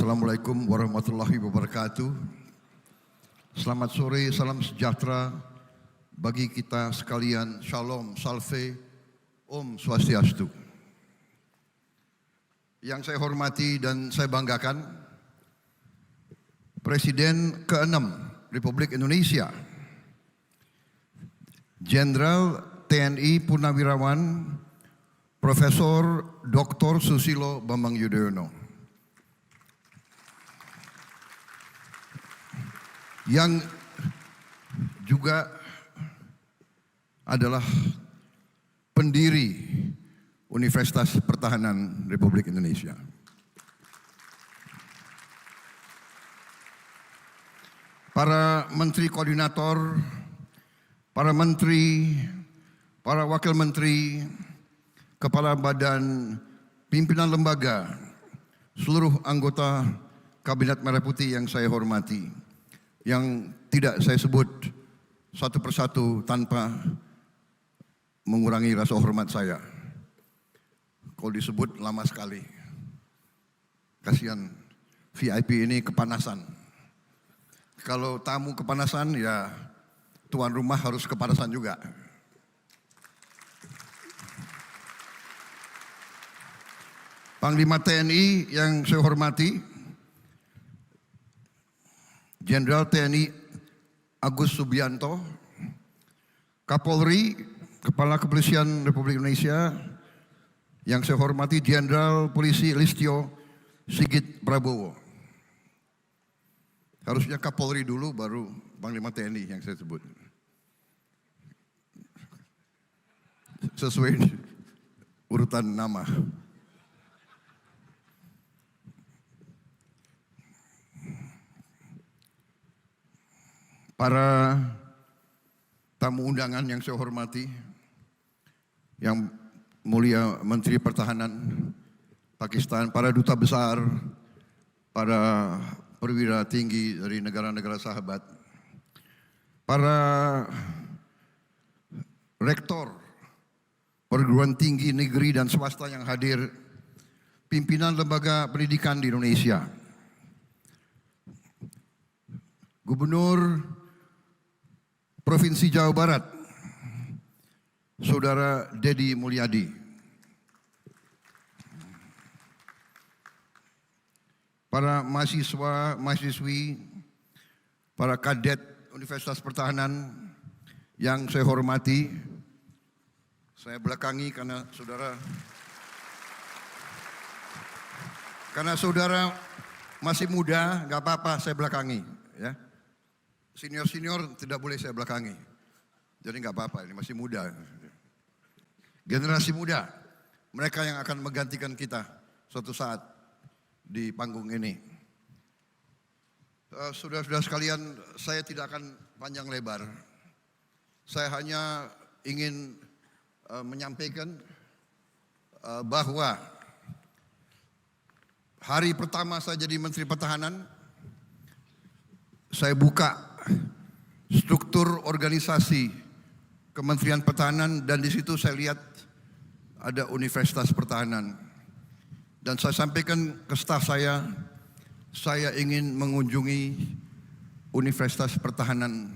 Assalamualaikum warahmatullahi wabarakatuh. Selamat sore, salam sejahtera bagi kita sekalian. Shalom, salve, Om Swastiastu. Yang saya hormati dan saya banggakan, Presiden ke-6 Republik Indonesia, Jenderal TNI Purnawirawan Profesor Dr. Susilo Bambang Yudhoyono, yang juga adalah pendiri Universitas Pertahanan Republik Indonesia. Para menteri koordinator, para menteri, para wakil menteri, kepala badan, pimpinan lembaga, seluruh anggota Kabinet Merah Putih yang saya hormati, yang tidak saya sebut satu persatu tanpa mengurangi rasa hormat saya. Kalau disebut lama sekali. Kasihan VIP ini kepanasan. Kalau tamu kepanasan, ya tuan rumah harus kepanasan juga. Panglima TNI yang saya hormati, Jenderal TNI Agus Subianto, Kapolri, Kepala Kepolisian Republik Indonesia, yang saya hormati Jenderal Polisi Listio Sigit Prabowo. Harusnya Kapolri dulu baru Panglima TNI yang saya sebut. Sesuai urutan nama. Para tamu undangan yang saya hormati, yang mulia Menteri Pertahanan Pakistan, para duta besar, para perwira tinggi dari negara-negara sahabat, para rektor perguruan tinggi negeri dan swasta yang hadir, pimpinan lembaga pendidikan di Indonesia, Gubernur Provinsi Jawa Barat, Saudara Dedi Mulyadi, para mahasiswa, mahasiswi, para kadet Universitas Pertahanan yang saya hormati, saya belakangi karena saudara masih muda, nggak apa-apa saya belakangi, ya. Senior-senior tidak boleh saya belakangi. Jadi nggak apa-apa, ini masih muda. Generasi muda, mereka yang akan menggantikan kita suatu saat di panggung ini. Saudara-saudara sekalian, saya tidak akan panjang lebar. Saya hanya ingin menyampaikan bahwa hari pertama saya jadi Menteri Pertahanan, saya buka struktur organisasi Kementerian Pertahanan dan di situ saya lihat ada Universitas Pertahanan. Dan saya sampaikan ke staf saya ingin mengunjungi Universitas Pertahanan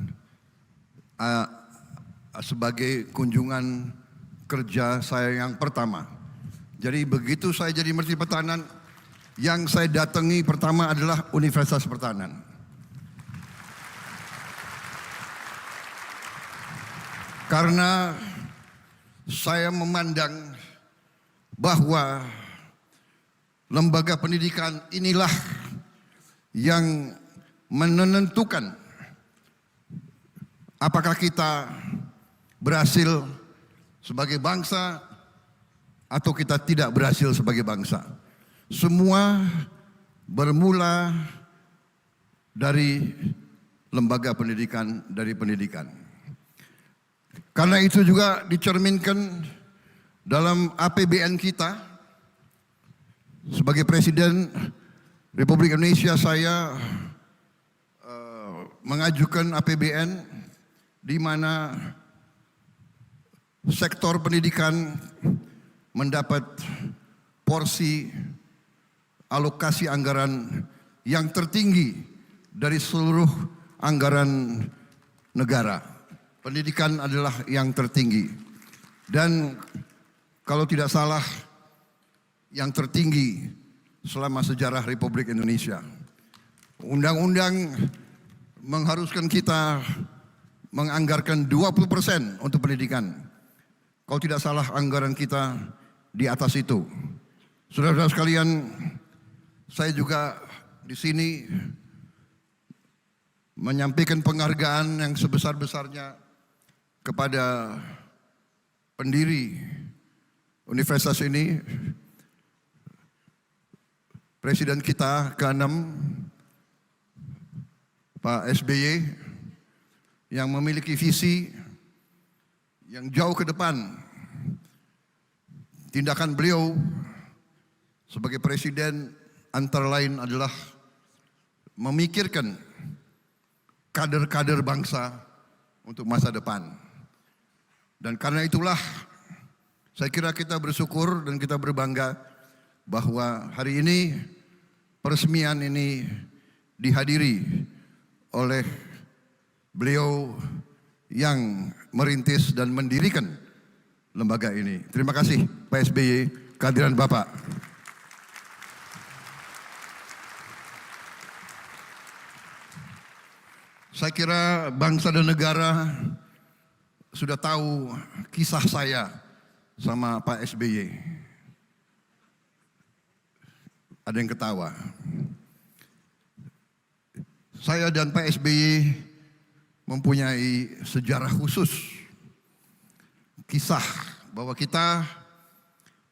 sebagai kunjungan kerja saya yang pertama. Jadi begitu saya jadi Menteri Pertahanan, yang saya datangi pertama adalah Universitas Pertahanan. Karena saya memandang bahwa lembaga pendidikan inilah yang menentukan apakah kita berhasil sebagai bangsa atau kita tidak berhasil sebagai bangsa. Semua bermula dari lembaga pendidikan, dari pendidikan. Karena itu juga dicerminkan dalam APBN kita. Sebagai Presiden Republik Indonesia, saya mengajukan APBN di mana sektor pendidikan mendapat porsi alokasi anggaran yang tertinggi dari seluruh anggaran negara. Pendidikan adalah yang tertinggi. Dan kalau tidak salah, yang tertinggi selama sejarah Republik Indonesia. Undang-undang mengharuskan kita menganggarkan 20% untuk pendidikan. Kalau tidak salah anggaran kita di atas itu. Saudara-saudara sekalian, saya juga di sini menyampaikan penghargaan yang sebesar-besarnya kepada pendiri universitas ini, Presiden kita ke-6, Pak SBY, yang memiliki visi yang jauh ke depan. Tindakan beliau sebagai presiden antara lain adalah memikirkan kader-kader bangsa untuk masa depan. Dan karena itulah saya kira kita bersyukur dan kita berbangga bahwa hari ini peresmian ini dihadiri oleh beliau yang merintis dan mendirikan lembaga ini. Terima kasih Pak SBY, kehadiran Bapak. Saya kira bangsa dan negara sudah tahu kisah saya sama Pak SBY. Ada yang ketawa. Saya dan Pak SBY mempunyai sejarah khusus. Kisah bahwa kita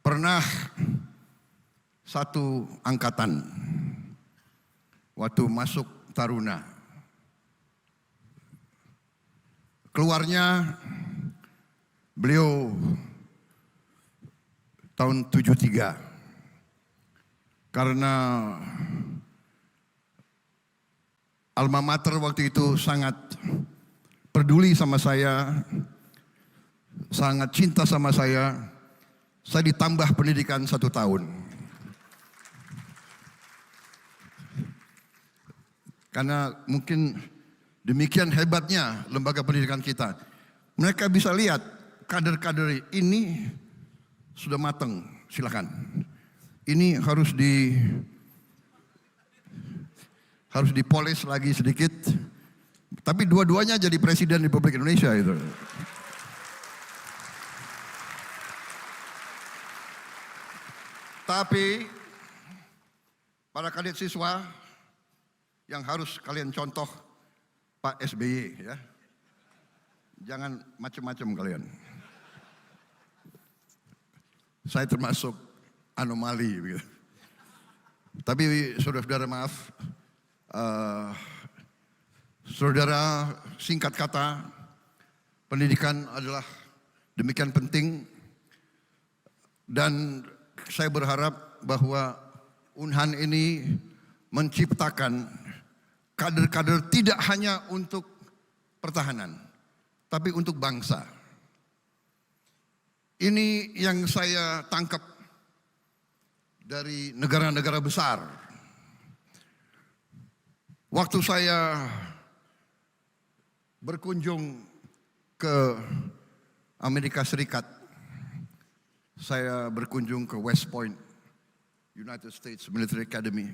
pernah satu angkatan waktu masuk Taruna. Keluarnya beliau tahun 73. Karena alma mater waktu itu sangat peduli sama saya, sangat cinta sama saya ditambah pendidikan 1 tahun. Karena mungkin demikian hebatnya lembaga pendidikan kita. Mereka bisa lihat kader-kader ini sudah matang, silakan. Ini harus dipoles lagi sedikit. Tapi dua-duanya jadi presiden Republik Indonesia itu. Tapi para kadet siswa yang harus kalian contoh Pak SBY ya. Jangan macam-macam kalian. Saya termasuk anomali begitu. Tapi saudara-saudara maaf, saudara, singkat kata, pendidikan adalah demikian penting dan saya berharap bahwa Unhan ini menciptakan kader-kader tidak hanya untuk pertahanan, tapi untuk bangsa. Ini yang saya tangkap dari negara-negara besar. Waktu saya berkunjung ke Amerika Serikat, saya berkunjung ke West Point, United States Military Academy.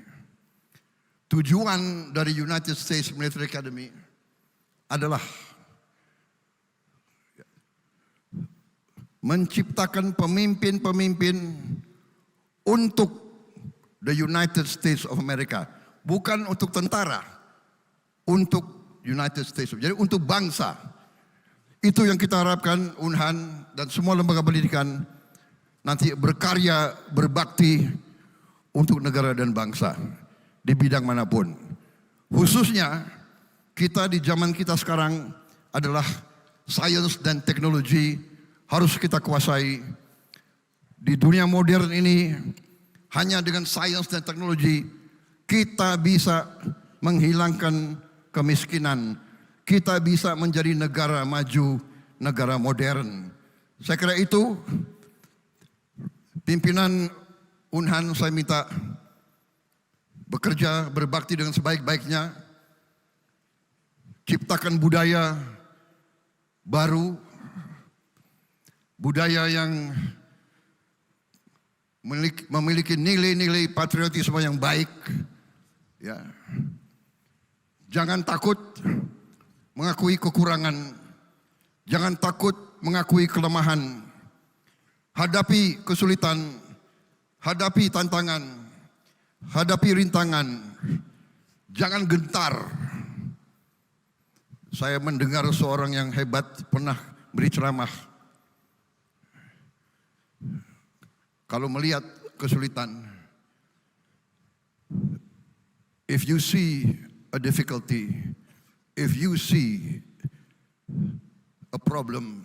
Tujuan dari United States Military Academy adalah menciptakan pemimpin-pemimpin untuk the United States of America. Bukan untuk tentara, untuk United States. Jadi untuk bangsa. Itu yang kita harapkan Unhan dan semua lembaga pendidikan nanti berkarya, berbakti untuk negara dan bangsa di bidang manapun. Khususnya kita di zaman kita sekarang adalah sains dan teknologi harus kita kuasai. Di dunia modern ini hanya dengan sains dan teknologi kita bisa menghilangkan kemiskinan. Kita bisa menjadi negara maju, negara modern. Saya kira itu pimpinan Unhan saya minta bekerja, berbakti dengan sebaik-baiknya, ciptakan budaya baru, budaya yang memiliki nilai-nilai patriotisme yang baik. Ya. Jangan takut mengakui kekurangan, jangan takut mengakui kelemahan. Hadapi kesulitan, hadapi tantangan, hadapi rintangan. Jangan gentar. Saya mendengar seorang yang hebat pernah beri ceramah. Kalau melihat kesulitan, if you see a difficulty, if you see a problem,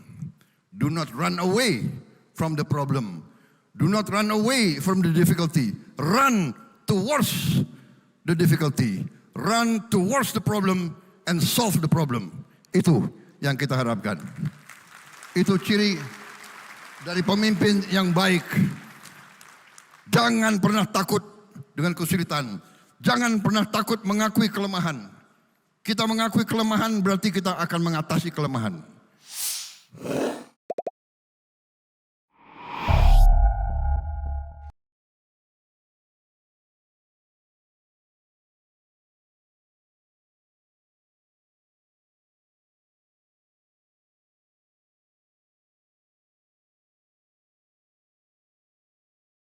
do not run away from the problem. Do not run away from the difficulty. Run towards the difficulty. Run towards the problem and solve the problem. Itu yang kita harapkan. Itu ciri dari pemimpin yang baik. Jangan pernah takut dengan kesulitan. Jangan pernah takut mengakui kelemahan. Kita mengakui kelemahan berarti kita akan mengatasi kelemahan.